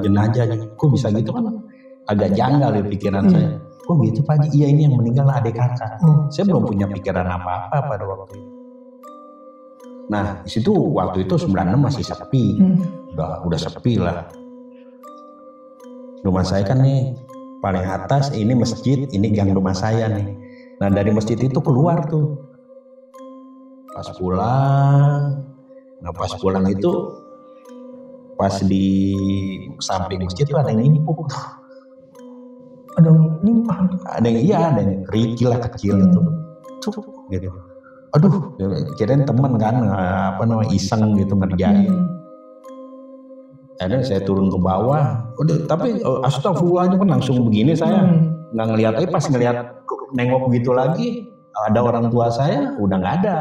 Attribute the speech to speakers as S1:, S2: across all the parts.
S1: jenazahnya. Kok bisa gitu kan? Agak janggal ya pikiran saya. Kok gitu Pak Haji? Iya ini yang meninggal adik kakak. Saya belum punya pikiran apa-apa pada waktu itu. Nah di situ waktu itu 96 masih sepi. Udah sepi lah. Rumah saya kan nih paling atas, ini masjid, ini gang rumah saya nih. Nah dari masjid itu keluar tuh. Pas pulang itu pas di samping masjid tuh ada yang nimpuk.
S2: Ada yang nimpuk?
S1: Ada yang kerikil lah kecil itu. Gitu. Aduh, kirain teman kan iseng gitu ngerjain. Akhirnya saya turun ke bawah. Tapi astagfirullahaladzim kan langsung begini saya. Nggak ngeliat, pas ngeliat nengok gitu lagi, ada orang tua saya udah nggak ada.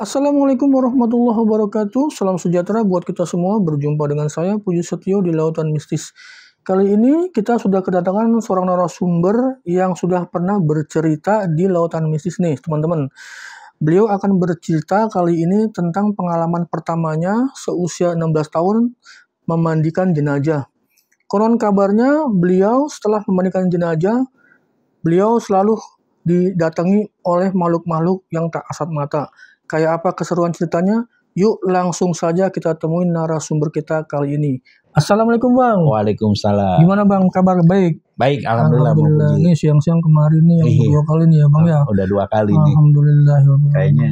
S2: Assalamualaikum warahmatullahi wabarakatuh. Salam sejahtera buat kita semua. Berjumpa dengan saya Puji Setio di Lautan Mistis. Kali ini kita sudah kedatangan seorang narasumber yang sudah pernah bercerita di Lautan Mistis nih teman-teman. Beliau akan bercerita kali ini tentang pengalaman pertamanya seusia 16 tahun memandikan jenazah. Konon kabarnya beliau setelah memandikan jenazah, beliau selalu didatangi oleh makhluk-makhluk yang tak kasat mata. Kayak apa keseruan ceritanya? Yuk langsung saja kita temuin narasumber kita kali ini. Assalamualaikum Bang.
S1: Waalaikumsalam.
S2: Gimana Bang, kabar baik?
S1: Baik, alhamdulillah.
S2: Ini siang-siang kemarin nih yang 2 kali nih ya Bang ya.
S1: Udah 2 kali nih.
S2: Alhamdulillah.
S1: Kayaknya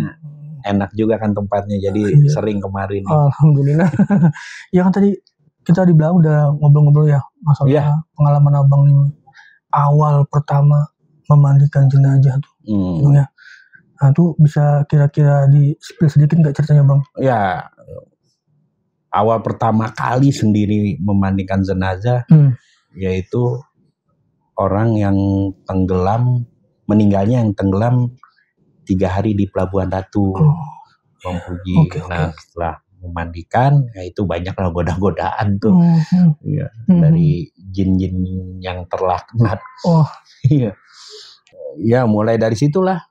S1: enak juga kan tempatnya, jadi sering kemarin.
S2: Alhamdulillah. Ya kan tadi kita di belakang udah ngobrol-ngobrol ya masalah pengalaman Abang nih awal pertama memandikan jenazah tuh. Ya. Nah itu bisa kira-kira di-spill sedikit nggak ceritanya Bang?
S1: Ya, awal pertama kali sendiri memandikan jenazah, yaitu orang yang meninggalnya yang tenggelam 3 hari di Pelabuhan Ratu, Bang Puji. Nah setelah memandikan, ya itu banyaklah godaan tuh, dari jin-jin yang terlaknat. Ya mulai dari situlah.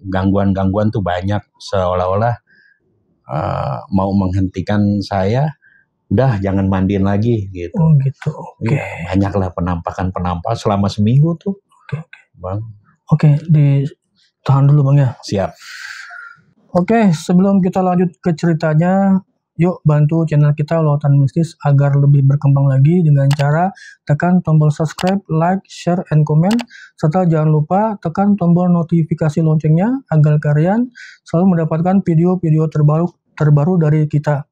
S1: Gangguan-gangguan tuh banyak, seolah-olah mau menghentikan saya, udah jangan mandiin lagi gitu. Ya, banyaklah penampakan selama seminggu tuh. Bang.
S2: Ditahan dulu Bang ya.
S1: Siap.
S2: Sebelum kita lanjut ke ceritanya, yuk bantu channel kita Lautan Mistis agar lebih berkembang lagi dengan cara tekan tombol subscribe, like, share, and comment, serta jangan lupa tekan tombol notifikasi loncengnya agar kalian selalu mendapatkan video-video terbaru dari kita.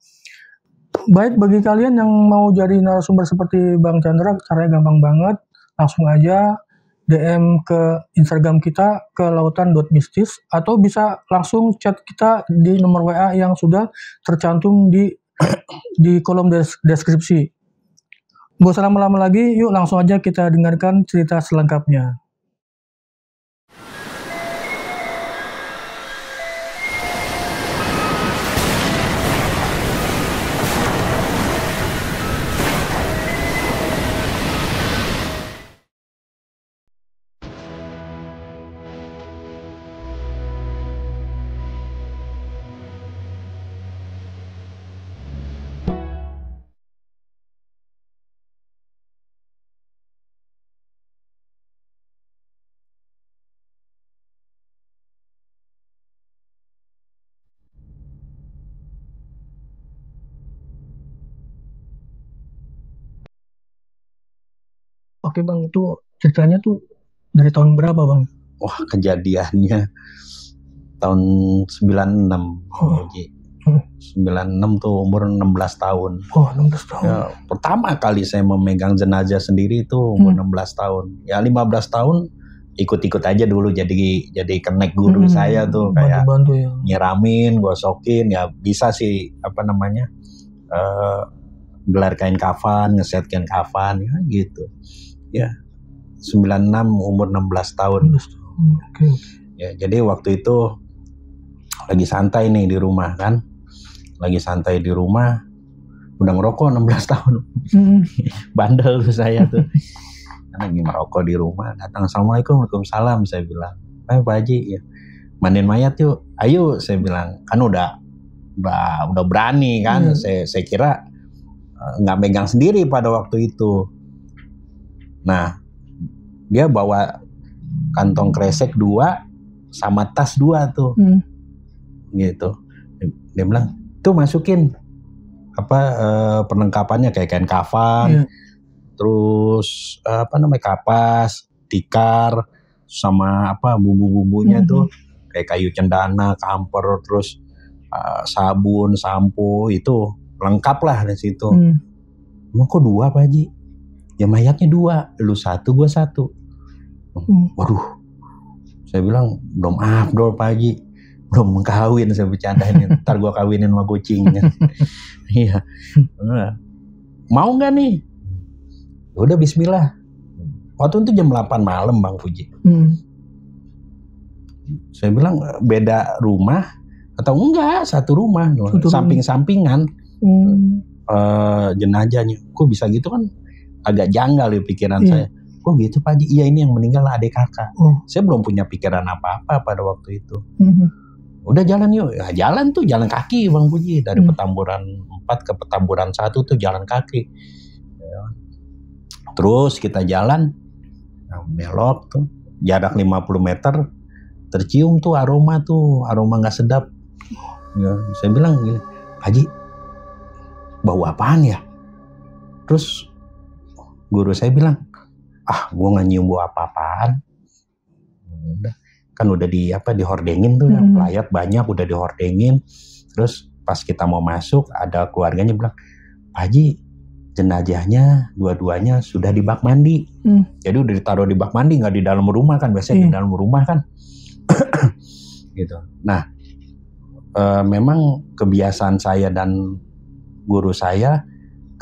S2: Baik, bagi kalian yang mau jadi narasumber seperti Bang Chandra, caranya gampang banget, langsung aja DM ke Instagram kita ke lautan.mistis atau bisa langsung chat kita di nomor WA yang sudah tercantum di kolom deskripsi. Gak usah lama-lama lagi, yuk langsung aja kita dengarkan cerita selengkapnya. Oke Bang, itu ceritanya tuh dari tahun berapa Bang?
S1: Wah, kejadiannya tahun 96. 96 tuh umur 16 tahun.
S2: 16 tahun.
S1: Ya, pertama kali saya memegang jenazah sendiri itu umur 16 tahun. Ya 15 tahun ikut-ikut aja dulu jadi kenek guru saya tuh, kayak nyiramin, gosokin, ya bisa sih gelar kain kafan, ngeset kain kafan, ya gitu. Ya 96 umur 16 tahun. Ya jadi waktu itu lagi santai nih di rumah kan. Lagi santai di rumah, udah ngerokok 16 tahun. Bandel tuh saya tuh. Lagi merokok di rumah, datang, Assalamualaikum, Waalaikumsalam, saya bilang. Pak Haji, ya. mandiin mayat yuk, ayo saya bilang, kan udah berani kan. Saya kira nggak megang sendiri pada waktu itu. Nah, dia bawa kantong kresek 2 sama tas 2 tuh, gitu. Dia bilang, tuh masukin perlengkapannya kayak kain kafan, terus kapas, tikar, sama bumbu-bumbunya tuh kayak kayu cendana, kamper, terus sabun, sampo, itu lengkap lah di situ. Emang kok 2 Pak Haji? Ya mayatnya 2, lu 1, gua 1. Waduh, saya bilang belum afdol Pak Haji, belum kawin, saya bercandain, ntar gua kawinin sama kucingnya. Iya, mau nggak nih? Udah Bismillah. Waktu itu jam 8 malam Bang Fuji. Saya bilang beda rumah atau enggak, satu rumah, samping-sampingan. Jenazahnya, kok bisa gitu kan? Agak janggal ya pikiran saya. Kok gitu Pak Haji? Iya, ini yang meninggal adik kakak. Saya belum punya pikiran apa-apa pada waktu itu. Udah jalan yuk. Ya, jalan kaki Bang Fuji, dari Petamburan 4 ke Petamburan 1 tuh jalan kaki. Ya. Terus kita jalan, belok tuh, jarak 50 meter, tercium tuh aroma nggak sedap. Ya, saya bilang gini, Pak Haji, bau apaan ya? Terus guru saya bilang, gue nggak nyium bau apa-apaan. Kan udah dihordengin tuh, pelayat banyak udah dihordengin. Terus pas kita mau masuk, ada keluarganya bilang, Pak Haji, jenazahnya dua-duanya sudah di bak mandi. Jadi udah ditaruh di bak mandi, nggak di dalam rumah kan, biasanya di dalam rumah kan. Gitu. Nah, memang kebiasaan saya dan guru saya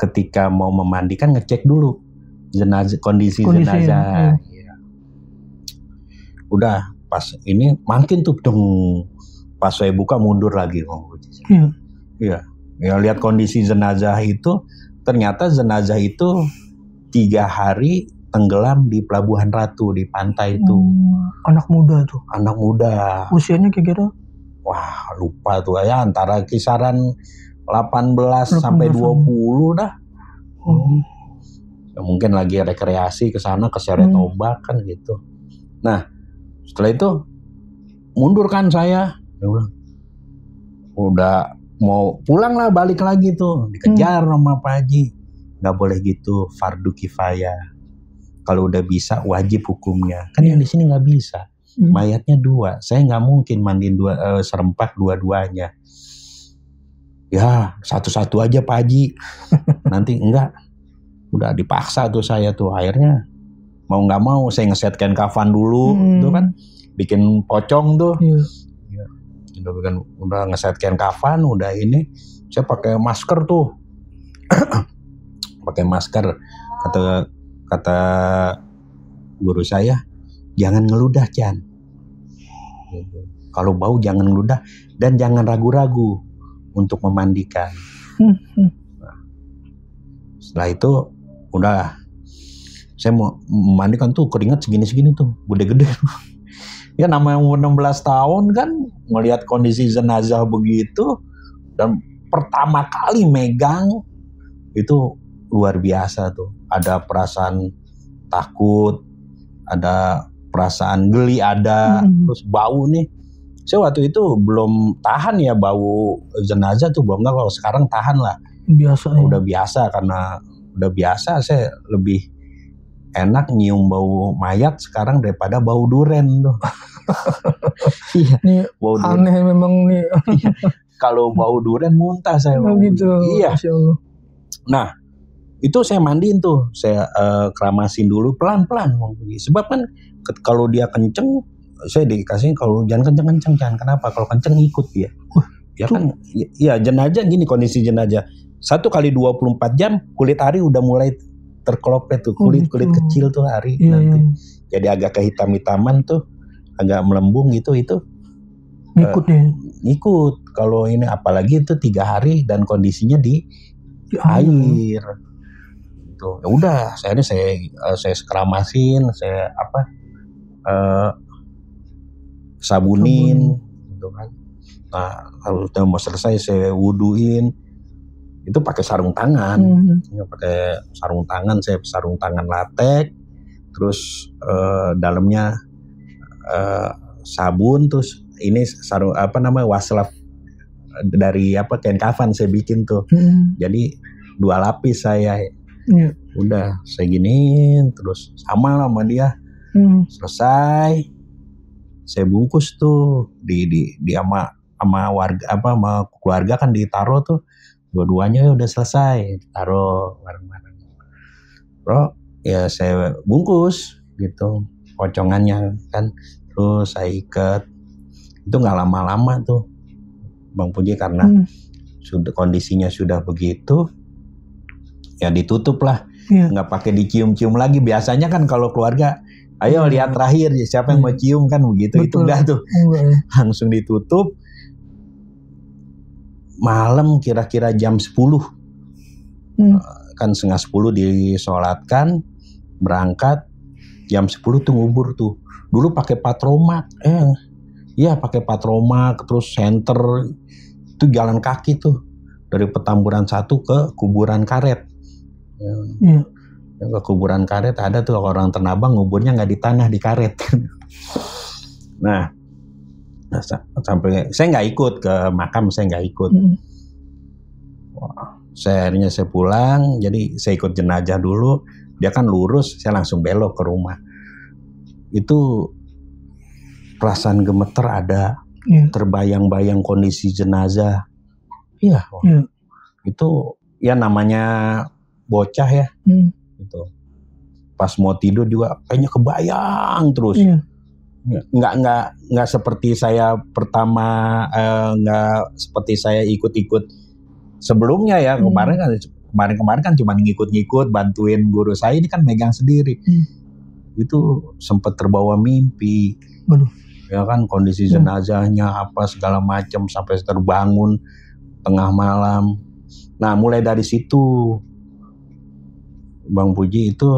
S1: ketika mau memandikan ngecek dulu kondisi jenazah. Ya. Udah pas ini makin tuh pas saya buka mundur lagi. Iya. Ya, lihat kondisi jenazah itu, ternyata jenazah itu 3 hari tenggelam di Pelabuhan Ratu di pantai itu.
S2: Anak muda tuh.
S1: Anak muda.
S2: Usianya kira-kira?
S1: Wah, lupa tuh ya, antara kisaran 18 sampai 20 dah. Ya, mungkin lagi rekreasi ke sana ke Seret Ombak kan gitu. Nah, setelah itu mundur kan saya. Dia bilang, udah mau pulang lah, balik lagi tuh, dikejar sama Pak Haji. Nggak boleh gitu, fardu kifayah. Kalau udah bisa wajib hukumnya. Kan yang di sini nggak bisa. Mayatnya 2, saya nggak mungkin mandiin serempak dua-duanya. Ya satu-satu aja Pak Haji. Nanti enggak. Udah dipaksa tuh saya tuh, akhirnya mau nggak mau saya ngesetkan kafan dulu, tuh kan, bikin pocong tuh. Udah ngesetkan kafan, udah ini, saya pakai masker tuh. Pakai masker, kata guru saya, jangan ngeludah Chan. Kalau bau jangan ngeludah dan jangan ragu-ragu untuk memandikan. Nah, setelah itu udah saya mau memandikan tuh, keringat segini-segini tuh, gede-gede. Ya namanya umur 16 tahun kan, melihat kondisi jenazah begitu, dan pertama kali megang itu luar biasa tuh. Ada perasaan takut, ada perasaan geli, terus bau nih. Saya waktu itu belum tahan ya bau jenazah tuh, belum. Kalau sekarang tahan lah.
S2: Biasa.
S1: Udah biasa, karena udah biasa, saya lebih enak nyium bau mayat sekarang daripada bau duren tuh. Iya.
S2: Ini bau aneh duren. Memang nih.
S1: Kalau bau duren muntah saya.
S2: Gitu.
S1: Iya. Nah, itu saya mandiin tuh, saya keramasin dulu pelan-pelan. Sebab kan kalau dia kenceng, saya dikasih kalau jangan kenceng-kenceng, jangan. Kenapa? Kalau kenceng ikut dia. Ya kan, ya jenazah gini, kondisi jenazah 1 kali 24 jam kulit ari udah mulai terkelopet tuh, kulit kecil tuh ari nanti. Jadi agak kehitam-hitaman tuh, agak melembung gitu, itu
S2: ngikut ya.
S1: Ngikut. Kalau ini apalagi itu 3 hari dan kondisinya di air. Tuh. Ya udah, saya keramasin, saya sabunin gitu kan. Nah kalau udah mau selesai saya wuduin, itu pakai sarung tangan. Pakai sarung tangan, saya sarung tangan latex, terus dalamnya sabun, terus ini sarung waslaf dari kain kafan saya bikin tuh. Jadi 2 lapis saya. Udah saya giniin terus sama lah sama dia. Selesai saya bungkus tuh di sama warga sama keluarga kan ditaruh tuh, dua-duanya udah selesai taruh bareng-bareng. Bro ya saya bungkus gitu pocongannya kan, terus saya ikat. Itu nggak lama-lama tuh Bang Puji, karena kondisinya sudah begitu ya ditutup lah. Nggak pakai dicium-cium lagi. Biasanya kan kalau keluarga ayo lihat terakhir siapa yang mau cium kan begitu. Betul. Itu enggak tuh. Langsung ditutup. Malam kira-kira jam 10. Kan 9:30 disolatkan, berangkat jam 10 tuh ngubur tuh. Dulu pakai patromak. Iya pakai patromak, terus senter itu jalan kaki tuh dari Petamburan 1 ke Kuburan Karet. Ke Kuburan Karet ada tuh orang Tanabang nguburnya nggak di tanah, di karet. Nah sampai saya nggak ikut ke makam, saya nggak ikut. Akhirnya saya pulang, jadi saya ikut jenazah dulu. Dia kan lurus, saya langsung belok ke rumah. Itu perasaan gemeter ada, terbayang-bayang kondisi jenazah. Itu ya namanya bocah ya. Gitu. Pas mau tidur juga kayaknya kebayang terus. Nggak seperti saya pertama, nggak seperti saya ikut-ikut sebelumnya ya. Kemarin kan cuma ngikut-ngikut bantuin guru saya, ini kan megang sendiri. Itu sempat terbawa mimpi. Ya kan kondisi jenazahnya apa segala macam sampai terbangun tengah malam. Nah mulai dari situ Bang Puji itu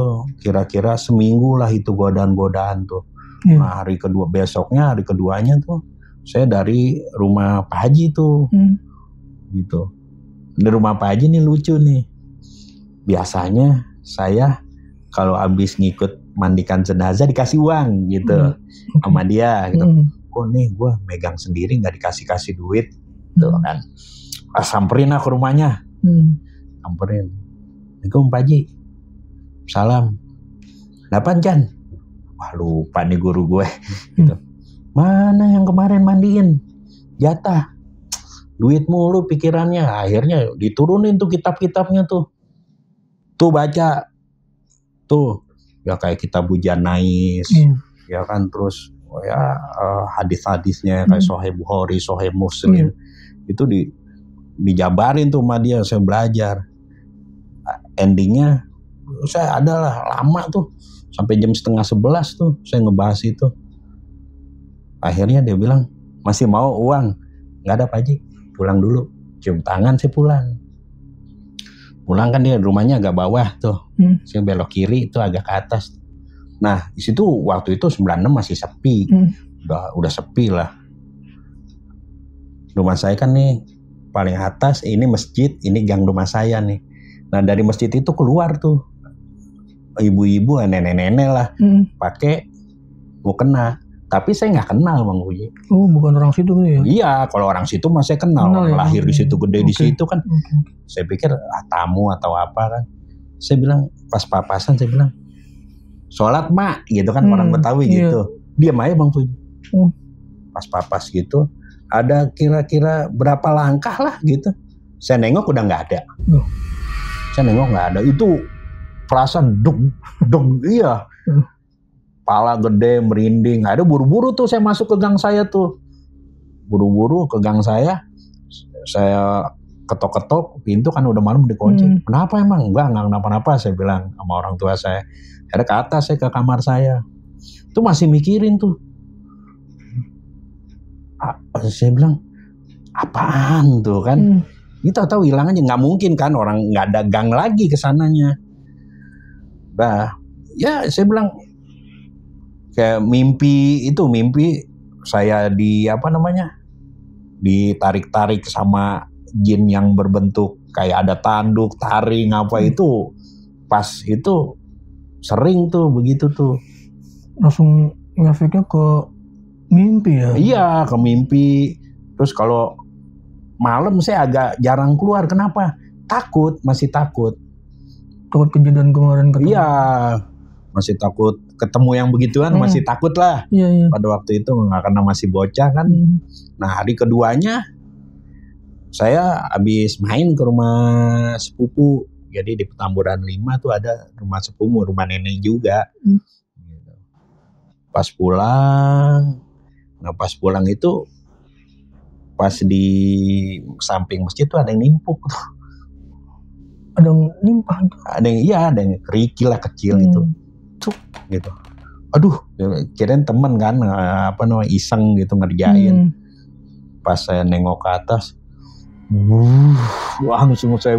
S1: kira-kira seminggu lah itu godaan-godaan tuh. Nah hari keduanya tuh saya dari rumah Pak Haji tuh. Gitu. Di rumah Pak Haji nih lucu nih. Biasanya saya kalau habis ngikut mandikan jenazah dikasih uang gitu sama dia gitu. Kok nih gue megang sendiri nggak dikasih duit tuh kan. Samperin lah ke rumahnya. Samperin. Assalamualaikum Pak Haji. Salam. Dapan Chan? Wah lupa nih guru gue gitu. Mana yang kemarin mandiin? Jatah. Duit mulu pikirannya. Akhirnya diturunin tuh kitab-kitabnya tuh. Tuh baca. Tuh. Ya kayak kitab Hujan Nais. Ya kan terus hadis-hadisnya kayak Sahih Bukhari, Sahih Muslim. Itu dijabarin tuh sama dia, saya belajar. Endingnya saya adalah lama tuh sampai jam 10:30 tuh saya ngebahas itu. Akhirnya dia bilang masih mau uang? Nggak ada Pak Haji, pulang dulu. Cium tangan saya pulang. Pulang kan dia rumahnya agak bawah tuh. Saya belok kiri itu agak ke atas. Nah di situ waktu itu 96 masih sepi. Udah sepi lah. Rumah saya kan nih paling atas, ini masjid, ini gang rumah saya nih. Nah dari masjid itu keluar tuh ibu-ibu, nenek-nenek lah, pakai mukena. Tapi saya nggak kenal Bang Puji.
S2: Oh bukan orang situ ya?
S1: Iya, kalau orang situ mah saya kenal. Ya? Lahir di situ, gede di situ kan. Saya pikir tamu atau apa kan. Saya bilang pas papasan saya bilang sholat mak gitu kan, orang Betawi gitu. Diam aja Bang Puji. Pas papas gitu. Ada kira-kira berapa langkah lah gitu. Saya nengok udah nggak ada. Saya nengok nggak ada. Itu perasaan dong iya. Pala gede merinding. Ada buru-buru tuh saya masuk ke gang saya tuh. Buru-buru ke gang saya. Saya ketok-ketok pintu kan udah malam dikunci. Kenapa emang? Enggak kenapa-napa saya bilang sama orang tua saya. Ada ke atas saya ke kamar saya. Itu masih mikirin tuh. Saya bilang apaan tuh kan? Kita tahu hilang aja, nggak mungkin kan orang nggak ada gang lagi ke sananya. Bah, ya saya bilang kayak mimpi saya ditarik-tarik sama jin yang berbentuk kayak ada tanduk, taring itu. Pas itu sering tuh begitu tuh.
S2: Langsung ngefeknya ke mimpi ya?
S1: Iya, ke mimpi. Terus kalau malam saya agak jarang keluar. Kenapa? Masih takut.
S2: Takut kejadian kemarin ketemu?
S1: Iya, masih takut ketemu yang begituan, masih takut lah.
S2: Iya.
S1: Pada waktu itu karena masih bocah kan. Nah, hari keduanya saya habis main ke rumah sepupu. Jadi di Petamburan 5 tuh ada rumah sepupu, rumah nenek juga. Pas pulang itu pas di samping masjid tuh ada yang nimpuk tuh.
S2: Ada yang nimpah?
S1: Ada yang kerikil lah kecil itu. Cuk gitu. Aduh, kirain temen kan iseng gitu ngerjain. Pas saya nengok ke atas, langsung saya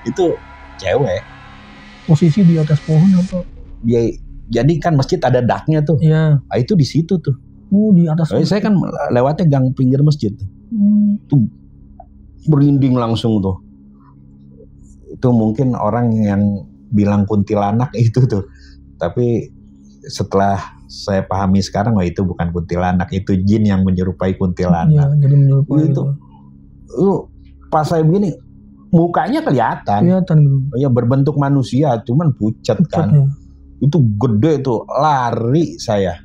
S1: itu cewek.
S2: Posisi di atas pohon apa?
S1: Jadi kan masjid ada daknya tuh.
S2: Iya.
S1: Nah, itu di situ tuh.
S2: Di atas.
S1: Saya kan lewatnya gang pinggir masjid. Tuh berinding langsung tuh. Itu mungkin orang yang bilang kuntilanak itu tuh. Tapi setelah saya pahami sekarang, itu bukan kuntilanak, itu jin yang menyerupai kuntilanak.
S2: Iya, jadi menyerupai
S1: itu. Pas saya begini, mukanya kelihatan gitu. Ya berbentuk manusia, cuman pucat kan. Ya. Itu gede tuh, lari saya.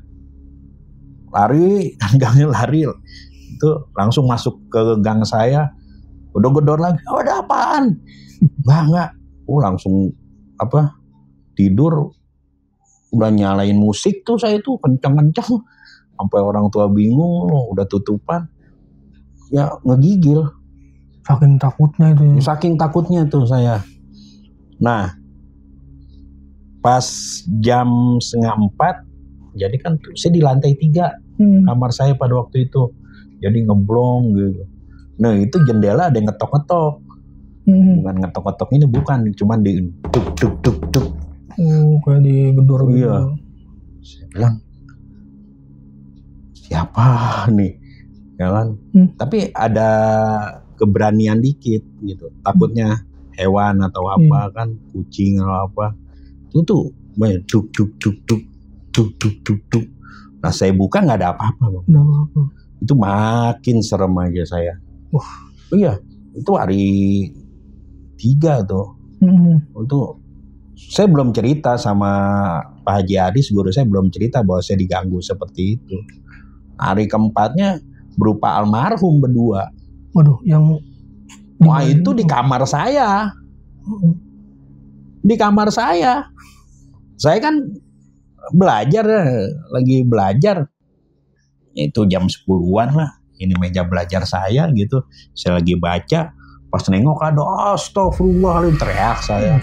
S1: Gangnya lari. Itu langsung masuk ke gang saya. Udah gedor lagi. Ada apaan? Enggak. Langsung tidur. Udah nyalain musik tuh saya tuh kencang-kencang. Sampai orang tua bingung, udah tutupan. Ya ngegigil.
S2: Saking takutnya itu.
S1: Saking takutnya tuh saya. Nah, pas jam 3:30, jadi kan saya di lantai 3 kamar saya pada waktu itu. Jadi ngeblong gitu. Nah itu jendela ada yang ngetok-ngetok. Bukan ngetok-ngetok ini, bukan. Cuman di duk.
S2: Kayak digedor gitu.
S1: Iya. Saya bilang, siapa nih? Ya kan? Tapi ada keberanian dikit gitu. Takutnya hewan atau apa kan, kucing atau apa. Itu tuh banyak duk. Nah saya buka nggak ada apa-apa. Itu makin serem aja saya.
S2: Wah.
S1: Iya, itu hari 3 tuh. Itu saya belum cerita sama Pak Haji Adis, guru saya belum cerita bahwa saya diganggu seperti itu. Hari keempatnya berupa almarhum berdua.
S2: Waduh, yang
S1: wah itu di kamar saya. Di kamar saya. Saya kan lagi belajar. Itu jam 10-an lah. Ini meja belajar saya gitu. Saya lagi baca. Pas nengok ada astagfirullahaladzim, teriak saya.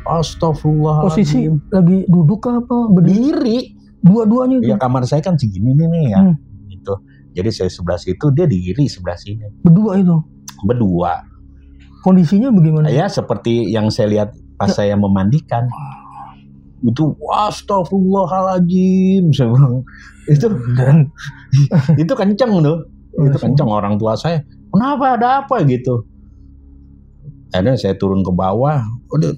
S1: Astagfirullahaladzim.
S2: Posisi lagi duduk apa?
S1: Berdiri.
S2: Dua-duanya itu?
S1: Ya kamar saya kan segini nih ya. Gitu. Jadi saya sebelah situ, dia diri sebelah sini.
S2: Berdua itu?
S1: Berdua.
S2: Kondisinya bagaimana?
S1: Ya seperti yang saya lihat pas saya memandikan. Itu astagfirullahaladzim, saya bilang. Itu kenceng tuh. Itu kenceng. Orang tua saya, kenapa, ada apa gitu. Akhirnya saya turun ke bawah.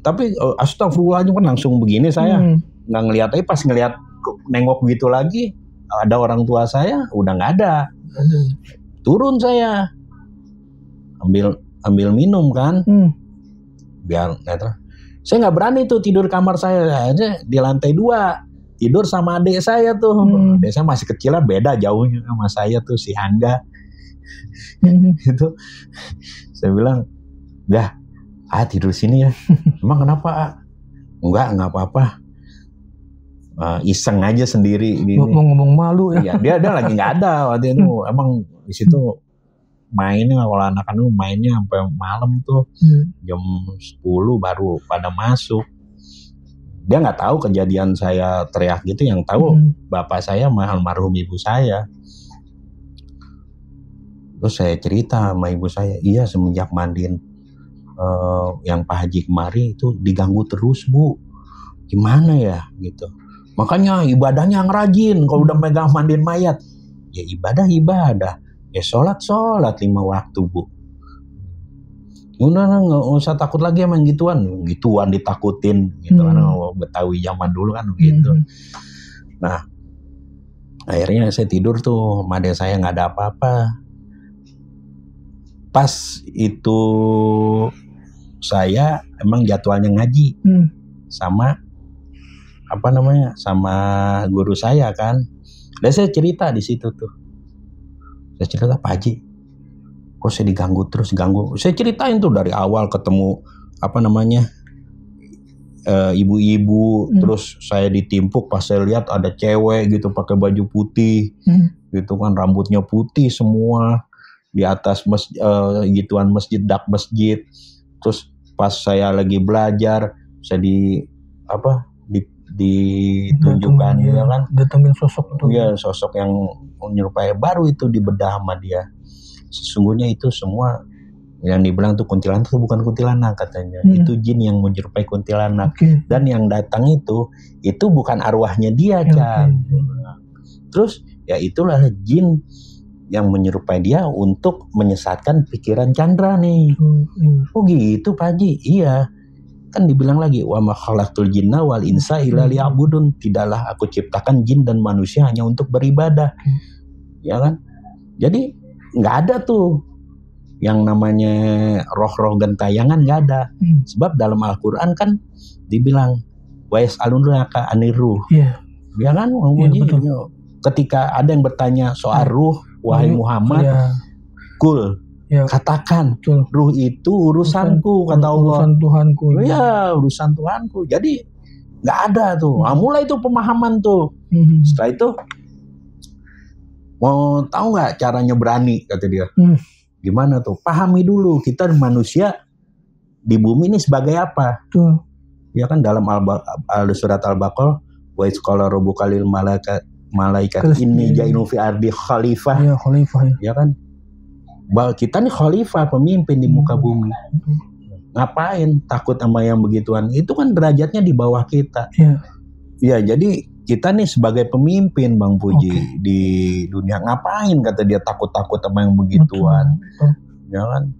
S1: Tapi astagfirullahaladzim kan langsung begini saya. Nggak ngeliat, tapi pas ngeliat nengok gitu lagi, ada orang tua saya, udah nggak ada. Turun saya. Ambil minum kan. Biar netral. Saya nggak berani tuh tidur kamar saya aja di lantai 2. Tidur sama adik saya tuh. Adik saya masih kecil lah, beda jauhnya sama saya tuh, si Angga. Itu saya bilang, "Dah, tidur sini ya." "Emang kenapa, "Enggak apa-apa. Iseng aja sendiri."
S2: Ngomong malu ya.
S1: Iya, dia lagi nggak ada waktu itu. Emang di situ mainnya, kalau anak-anak mainnya sampai malam tuh. Jam 10 baru pada masuk. Dia nggak tahu kejadian saya teriak gitu, yang tahu bapak saya sama almarhum ibu saya. Terus saya cerita sama ibu saya, iya semenjak mandiin yang Pak Haji kemari itu diganggu terus Bu. Gimana ya gitu. Makanya ibadahnya yang rajin. Kalau udah megang mandiin mayat, ya ibadah. Ya sholat 5 waktu, Bu. Udah nggak usah takut lagi sama gituan ditakutin gitu kan. Betawi zaman dulu kan begitu. Nah, akhirnya saya tidur tuh, sama adek saya nggak ada apa-apa. Pas itu saya emang jadwalnya ngaji sama sama guru saya kan. Dan saya cerita di situ tuh. Saya cerita, Pak Haji, kok saya diganggu. Saya ceritain tuh dari awal ketemu ibu-ibu, terus saya ditimpuk pas saya lihat ada cewek gitu pakai baju putih, gitu kan, rambutnya putih semua di atas masjid, dak masjid. Terus pas saya lagi belajar, saya ditunjukkan ya kan,
S2: datengin sosok itu.
S1: Iya, sosok yang menyerupai, baru itu dibedah sama dia. Sesungguhnya itu semua yang dibilang tuh kuntilanak itu bukan kuntilanak katanya. Itu jin yang menyerupai kuntilanak. Dan yang datang itu bukan arwahnya dia, Chan. Terus ya itulah jin yang menyerupai dia untuk menyesatkan pikiran Chandra nih. Oh gitu Pak Haji. Iya. Kan dibilang lagi, wa ma khalaqtul jinna wal insa illa liya'budun. Tidaklah aku ciptakan jin dan manusia hanya untuk beribadah. Ya kan? Jadi nggak ada tuh yang namanya roh-roh gentayangan, nggak ada. Sebab dalam Al-Quran kan dibilang wa yas'alunaka anir ruh. Ya kan? Ketika ada yang bertanya soal ruh, wahai Muhammad, katakan ruh itu urusanku, kata Allah.
S2: Urusan Tuhanku.
S1: Ya, urusan Tuhanku. Jadi nggak ada tuh. Mulai itu pemahaman tuh. Setelah itu, mau tahu nggak caranya berani, kata dia. Gimana tuh? Pahami dulu kita manusia di bumi ini sebagai apa? Ya kan, dalam surat Al-Baqarah, wa iz qala rabbuka lil malaikat inni ja'ilun fi ardi khalifah.
S2: Ya, khalifah.
S1: Ya kan? Bahwa kita nih khalifah, pemimpin di muka bumi. Ngapain takut sama yang begituan? Itu kan derajatnya di bawah kita. Ya, jadi kita nih sebagai pemimpin, Bang Puji, di dunia, ngapain kata dia takut-takut sama yang begituan. Ya kan?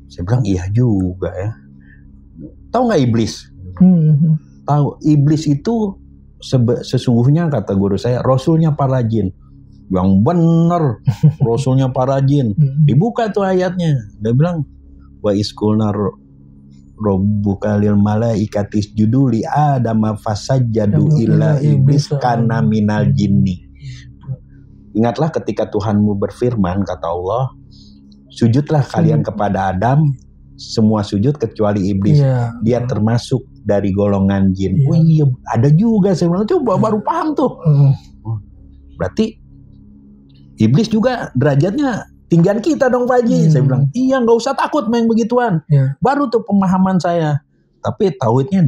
S1: Saya bilang iya juga ya. Tahu nggak iblis? Tahu, iblis itu sesungguhnya kata guru saya rasulnya para jin. Yang bener rasulnya para jin. Dibuka tuh ayatnya. Dia bilang wa isqulna rabbuka lil malaikati isjudu li adama fasajjadu illa iblis kana minal jinni. Ingatlah ketika Tuhanmu berfirman, kata Allah, sujudlah kalian kepada Adam, semua sujud kecuali iblis. Dia termasuk dari golongan jin. Oh iya, ada juga. Saya bilang, coba baru paham tuh. Berarti iblis juga derajatnya tinggian kita dong Pak Haji. Saya bilang, iya, nggak usah takut main begituan. Baru tuh pemahaman saya. Tapi tauhidnya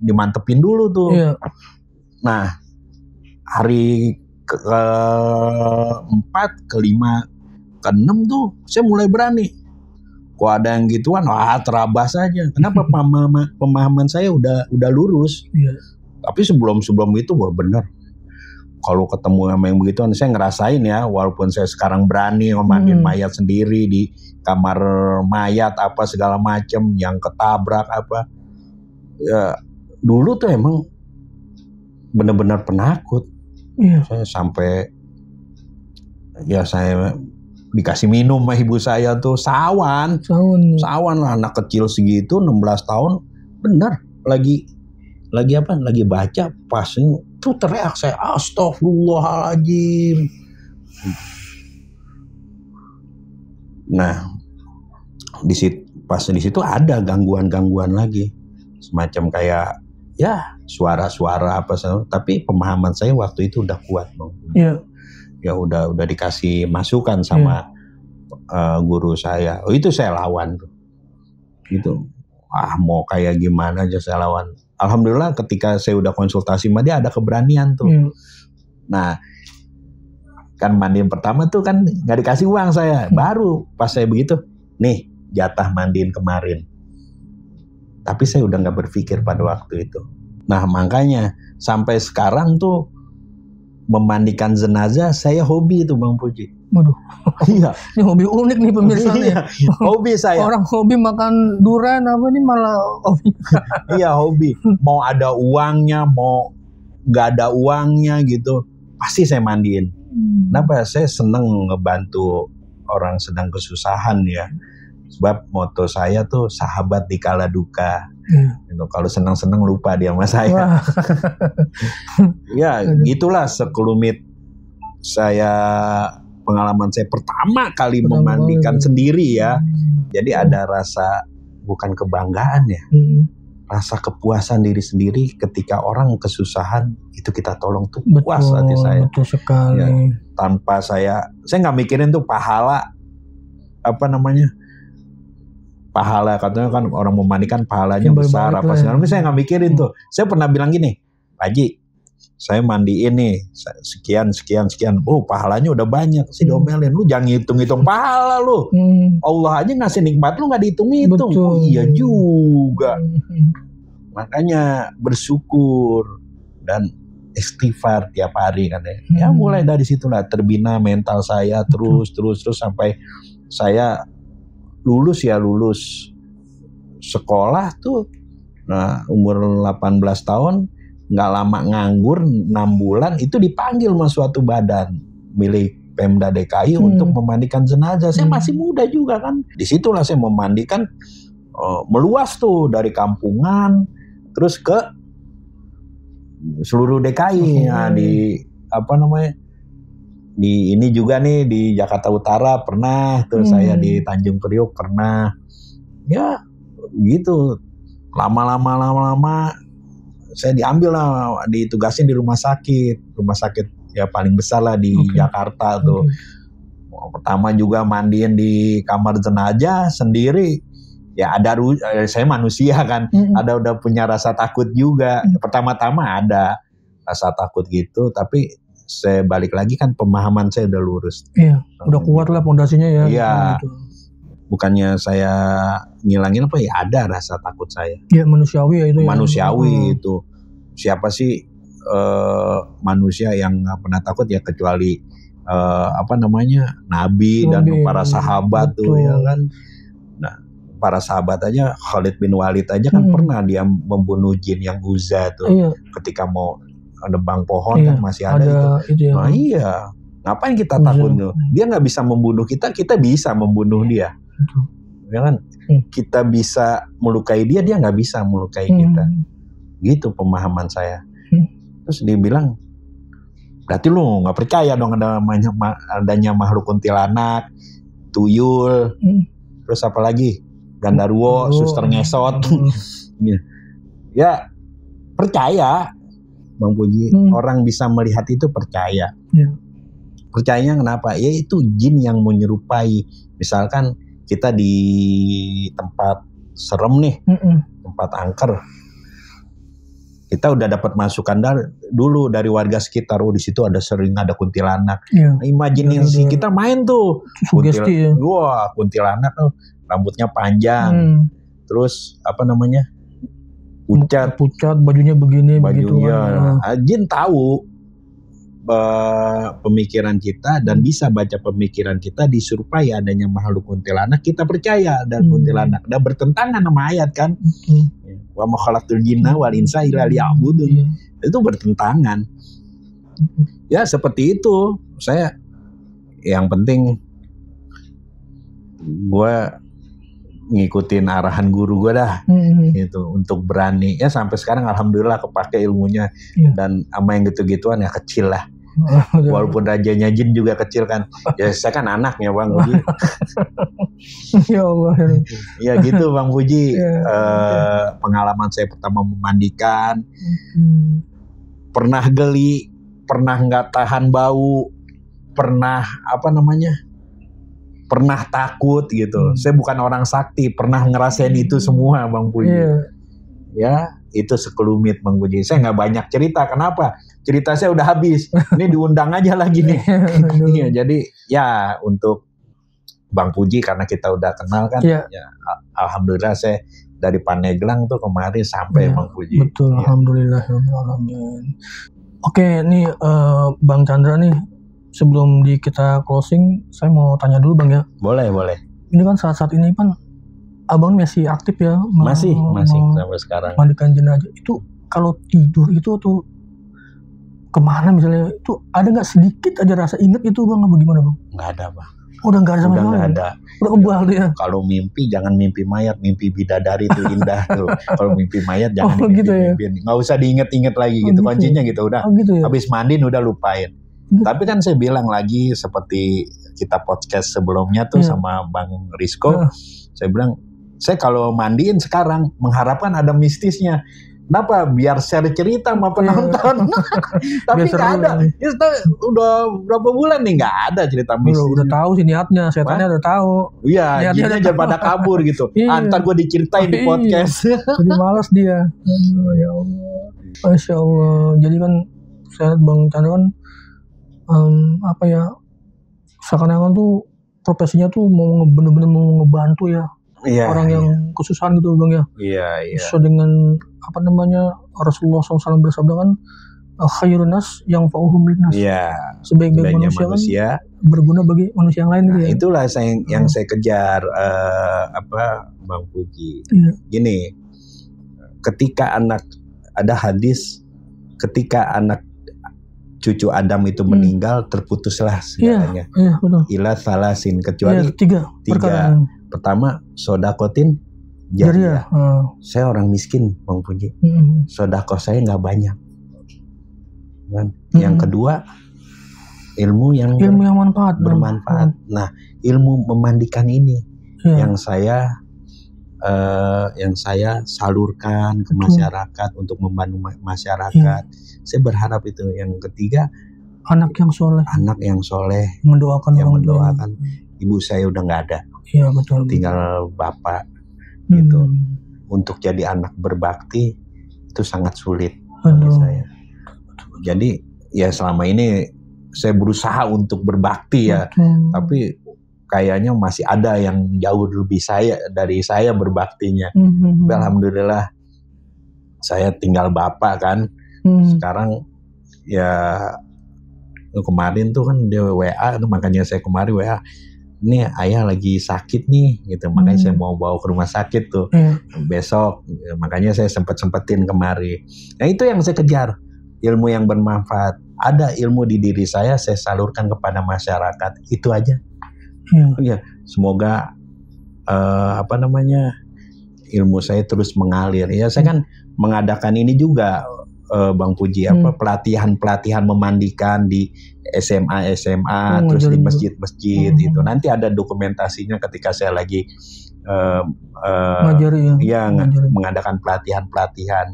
S1: dimantepin dulu tuh. Nah, hari ke-4, ke-5, ke-6 tuh saya mulai berani. Kok ada yang gituan, terabas aja. Kenapa? Pemahaman saya udah lurus. Tapi sebelum itu bener. Kalau ketemu sama yang begituan, saya ngerasain ya, walaupun saya sekarang berani mandiin mayat sendiri di kamar mayat apa segala macem, yang ketabrak apa. Ya, dulu tuh emang benar-benar penakut. Saya sampai saya dikasih minum sama ibu saya tuh sawan lah, anak kecil segitu 16 tahun, bener lagi baca, pas tuh teriak saya, astagfirullahaladzim. Nah, di situ ada gangguan lagi, semacam kayak ya suara-suara apa, tapi pemahaman saya waktu itu udah kuat, Bang. Ya udah dikasih masukan sama guru saya. Oh, itu saya lawan tuh. Gitu. Mau kayak gimana aja saya lawan. Alhamdulillah ketika saya udah konsultasi sama dia ada keberanian tuh. Nah, kan mandiin pertama tuh kan nggak dikasih uang saya. Baru pas saya begitu, nih jatah mandiin kemarin. Tapi saya udah nggak berpikir pada waktu itu. Nah makanya sampai sekarang tuh memandikan jenazah saya hobi itu Bang Puji.
S2: Waduh.
S1: Iya.
S2: Ini hobi unik nih pemirsa nih.
S1: Hobi saya.
S2: Orang hobi makan durian apa nih malah hobi.
S1: Iya hobi. Mau ada uangnya, mau nggak ada uangnya gitu, pasti saya mandiin. Kenapa? Saya seneng ngebantu orang sedang kesusahan ya. Sebab moto saya tuh sahabat di kala duka. Gitu. Kalau senang-senang lupa dia sama saya. Ya, itulah sekelumit saya pengalaman saya pertama kali memandikan sendiri ya. Jadi ada rasa bukan kebanggaan ya. Rasa kepuasan diri sendiri ketika orang kesusahan itu kita tolong tuh puas hati saya.
S2: Betul sekali.
S1: Ya, tanpa saya nggak mikirin tuh pahala pahala katanya kan orang memandikan pahalanya besar apa sih? Saya nggak mikirin tuh. Saya pernah bilang gini, Pak Haji, saya mandiin nih sekian. Oh pahalanya udah banyak sih diomelin. Lu jangan hitung pahala lu. Allah aja ngasih nikmat lu nggak dihitung-hitung. Oh iya juga. Makanya bersyukur dan istighfar tiap hari kan ya. Ya mulai dari situlah terbina mental saya terus sampai saya lulus sekolah tuh. Nah umur 18 tahun nggak lama nganggur 6 bulan itu dipanggil sama suatu badan milik Pemda DKI untuk memandikan jenazah. Saya masih muda juga kan. Disitulah saya memandikan meluas tuh dari kampungan terus ke seluruh DKI. Nah, di ini juga nih di Jakarta Utara pernah tuh saya di Tanjung Priok pernah. Ya gitu. Lama saya diambil lah, ditugasin di rumah sakit ya paling besar lah di Jakarta tuh. Pertama juga mandiin di kamar jenazah sendiri. Ya ada saya manusia kan, udah punya rasa takut juga. Pertama-tama ada rasa takut gitu, tapi saya balik lagi kan pemahaman saya udah lurus.
S2: Iya, udah kuat lah pondasinya ya.
S1: Iya.
S2: Gitu.
S1: Bukannya saya ngilangin apa ya, ada rasa takut saya.
S2: Iya manusiawi ya itu.
S1: Manusiawi itu. Siapa sih manusia yang nggak pernah takut ya kecuali Nabi dan para sahabat tuh ya kan. Nah para sahabat aja Khalid bin Walid aja kan pernah dia membunuh jin yang Uzza tuh. Iya. Ketika mau nebang pohon kan masih ada itu. Ya. Nah iya, ngapain kita takut tuh? Dia nggak bisa membunuh kita bisa membunuh dia. Ya kan? Kita bisa melukai dia nggak bisa melukai kita. Gitu pemahaman saya. Terus dia bilang, berarti lu nggak percaya dong adanya makhluk kuntilanak, tuyul, terus apa lagi, gandarwo, suster ngesot. Ya percaya, Bang Puji. Orang bisa melihat itu percaya. Percayanya kenapa? Ya itu jin yang menyerupai. Misalkan kita di tempat serem nih, tempat angker. Kita udah dapat masukan dulu dari warga sekitar. Oh di situ sering ada kuntilanak. Nah, imajinasi kita main tuh.
S2: Sugesti.
S1: Wah kuntilanak tuh rambutnya panjang. Terus pucat, bajunya begini. Jin tahu pemikiran kita dan bisa baca pemikiran kita, disurupai adanya makhluk kuntilanak, kita percaya ada kuntilanak. Dan bertentangan sama ayat kan. Wa ma khalaqtul jinna wal insa illa liya'budun. Itu bertentangan. Ya seperti itu. Saya yang penting gue ngikutin arahan guru gue dah. Gitu untuk berani. Ya sampai sekarang alhamdulillah kepake ilmunya. Dan sama yang gitu-gituan ya kecil lah. Walaupun rajanya jin juga kecil kan. Ya saya kan anaknya Bang Puji. Ya Allah. Ya gitu Bang Puji. Pengalaman saya pertama memandikan. Pernah geli, pernah nggak tahan bau, pernah pernah takut gitu. Saya bukan orang sakti, pernah ngerasain itu semua Bang Puji. Ya itu sekelumit Bang Puji. Saya nggak banyak cerita. Kenapa? Cerita saya udah habis. Ini diundang aja lagi nih. Jadi ya untuk Bang Puji karena kita udah kenal kan. Ya, alhamdulillah saya dari Pandeglang tuh kemarin sampai Bang Puji.
S2: Betul, alhamdulillah. Amin. Oke, nih Bang Chandra nih, sebelum kita closing, saya mau tanya dulu Bang ya.
S1: Boleh.
S2: Ini kan saat-saat ini kan Abang masih aktif ya?
S1: Masih sampai sekarang.
S2: Mandikan jenazah itu kalau tidur itu tuh kemana misalnya, itu ada nggak sedikit aja rasa inget itu Bang, apa gimana Bang?
S1: Nggak ada Bang.
S2: Udah nggak ada sama sekali.
S1: Udah nggak ada.
S2: Udah kebal dia.
S1: Kalau mimpi jangan mimpi mayat, mimpi bidadari itu indah tuh. Kalau mimpi mayat jangan
S2: gitu ya?
S1: nggak usah diinget-inget lagi gitu. Kuncinya gitu udah.
S2: Gitu ya?
S1: Habis mandiin udah lupain. Tapi kan saya bilang lagi seperti kita podcast sebelumnya tuh sama Bang Rizko, saya bilang saya kalau mandiin sekarang mengharapkan ada mistisnya. Kenapa? Biar share cerita sama penonton. Tapi nggak ada. Ya, udah berapa bulan nih nggak ada cerita mistis.
S2: Udah tahu sih niatnya, setannya udah tahu.
S1: Iya, jinnya aja pada kabur gitu. Ntar gue diceritain di podcast.
S2: Jadi malas dia. Ya Allah. Masya Allah. Jadi kan saya Bang Chandra kan seakan-akan tuh profesinya tuh bener-bener mau ngebantu ya. Orang yang kesusahan gitu Bang ya.
S1: Iya.
S2: Sesuai dengan Rasulullah SAW bersabda kan, khairun nas yang fa'uhum linnas.
S1: Iya.
S2: Sebaik-baik manusia kan berguna bagi manusia yang lain gitu ya.
S1: Itulah yang saya kejar Bang Puji.
S2: Iya.
S1: Gini, ketika ada hadis, ketika anak cucu Adam itu meninggal, terputuslah segalanya.
S2: Iya, betul.
S1: Ila salasin, kecuali
S2: tiga.
S1: Pertama, sodakotin jariah. Saya orang miskin, Bang Puji. Sodakoh saya nggak banyak. Kan? Yang kedua, ilmu yang bermanfaat. Nah, ilmu memandikan ini yang saya salurkan ke masyarakat untuk membantu masyarakat. Saya berharap itu. Yang ketiga,
S2: anak yang soleh,
S1: mendoakan. Ibu saya udah nggak ada.
S2: Iya, betul.
S1: Tinggal bapak gitu. Untuk jadi anak berbakti itu sangat sulit bagi saya. Jadi ya selama ini saya berusaha untuk berbakti ya. Tapi kayaknya masih ada yang jauh lebih dari saya berbaktinya. Alhamdulillah saya tinggal bapak kan. Sekarang ya kemarin tuh kan dia WA, makanya saya kemarin WA. Ini ayah lagi sakit nih gitu, makanya saya mau bawa ke rumah sakit tuh besok, makanya saya sempetin kemari. Nah itu yang saya kejar, ilmu yang bermanfaat. Ada ilmu di diri saya salurkan kepada masyarakat, itu aja. Ya, semoga ilmu saya terus mengalir. Ya saya kan mengadakan ini juga Bang Puji, pelatihan memandikan di SMA, terus di masjid-masjid itu. Nanti ada dokumentasinya ketika saya lagi mengadakan pelatihan.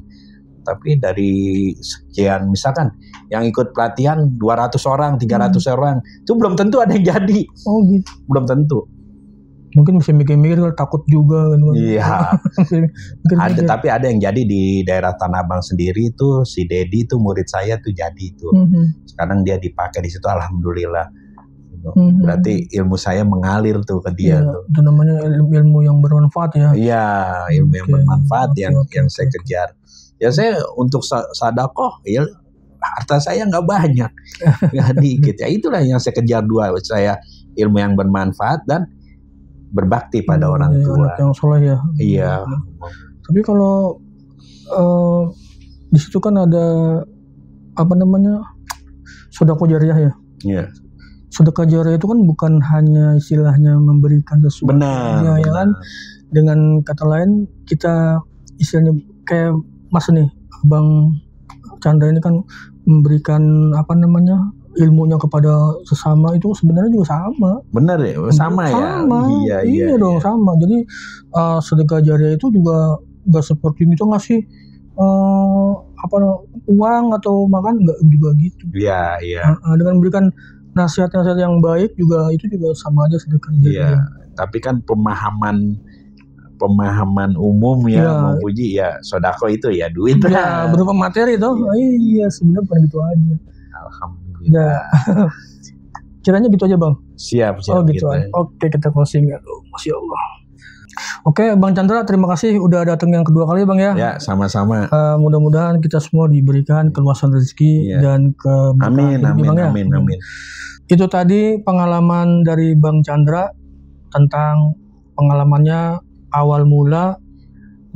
S1: Tapi dari sekian, misalkan yang ikut pelatihan 200 orang, 300 orang, itu belum tentu ada yang jadi.
S2: Oh gitu.
S1: Belum tentu.
S2: Mungkin bisa mikir-mikir kalau takut juga kan.
S1: Iya. Tapi ada yang jadi di daerah Tanah Abang sendiri itu, si Dedi itu murid saya tuh jadi itu. Sekarang dia dipakai di situ, alhamdulillah. Berarti ilmu saya mengalir tuh ke dia tuh.
S2: Itu namanya ilmu yang bermanfaat ya.
S1: Iya, ilmu yang bermanfaat yang saya kejar. Ya saya untuk sedekah ya harta saya nggak banyak. Nggak dikit. Ya itulah yang saya kejar saya, ilmu yang bermanfaat dan berbakti pada orang tua.
S2: Anak yang soleh ya.
S1: Iya.
S2: Tapi kalau di situ kan ada sedekah jariah ya.
S1: Iya.
S2: Sedekah jariah itu kan bukan hanya istilahnya memberikan sesuatu.
S1: Benar.
S2: Ya kan. Dengan kata lain kita istilahnya kayak Mas nih, Bang Chandra ini kan memberikan ilmunya kepada sesama, itu sebenarnya juga sama.
S1: Benar ya, sama ya.
S2: Iya dong, sama. Jadi sedekah jariah itu juga nggak seperti itu ngasih uang atau makan, nggak juga gitu.
S1: Iya.
S2: Dengan memberikan nasihat-nasihat yang baik juga, itu juga sama aja sedekah jariah.
S1: Iya. Tapi kan pemahaman umum ya, Bang Puji ya, sodako itu ya duit.
S2: Ya, berupa materi tuh. Iya, sebenarnya bukan gitu aja.
S1: Alhamdulillah.
S2: Kiranya gitu aja Bang.
S1: Siap.
S2: Oh gitu aja. Oke, kita closing. Masya Allah. Oke, Bang Chandra, terima kasih udah datang yang kedua kali, Bang ya.
S1: Ya, sama-sama.
S2: Mudah-mudahan kita semua diberikan keluasan rezeki dan keberkahan hidup, Bang ya.
S1: Amin.
S2: Itu tadi pengalaman dari Bang Chandra tentang pengalamannya awal mula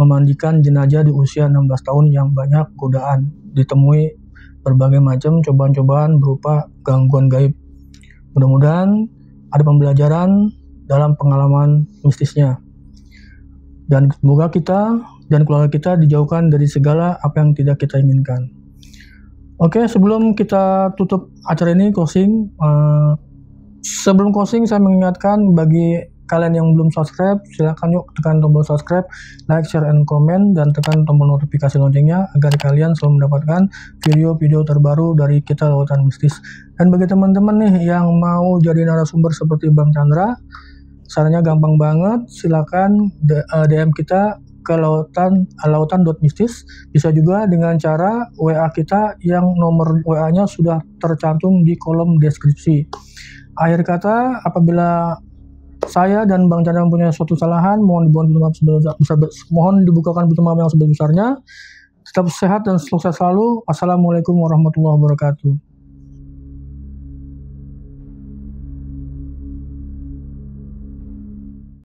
S2: memandikan jenazah di usia 16 tahun yang banyak godaan, ditemui berbagai macam cobaan-cobaan berupa gangguan gaib. Mudah-mudahan ada pembelajaran dalam pengalaman mistisnya. Dan semoga kita dan keluarga kita dijauhkan dari segala apa yang tidak kita inginkan. Oke, sebelum kita tutup acara ini closing, sebelum closing saya mengingatkan bagi kalian yang belum subscribe, silakan yuk tekan tombol subscribe, like, share, and comment, dan tekan tombol notifikasi loncengnya agar kalian selalu mendapatkan video-video terbaru dari kita Lautan Mistis. Dan bagi teman-teman nih yang mau jadi narasumber seperti Bang Chandra, caranya gampang banget, silakan DM kita ke lautan.mistis. Bisa juga dengan cara WA kita yang nomor WA-nya sudah tercantum di kolom deskripsi. Akhir kata, apabila saya dan Bang Chandra mempunyai suatu kesalahan, mohon dibukakan pintu maaf yang sebesar-besarnya. Tetap sehat dan sukses selalu. Assalamualaikum warahmatullahi wabarakatuh.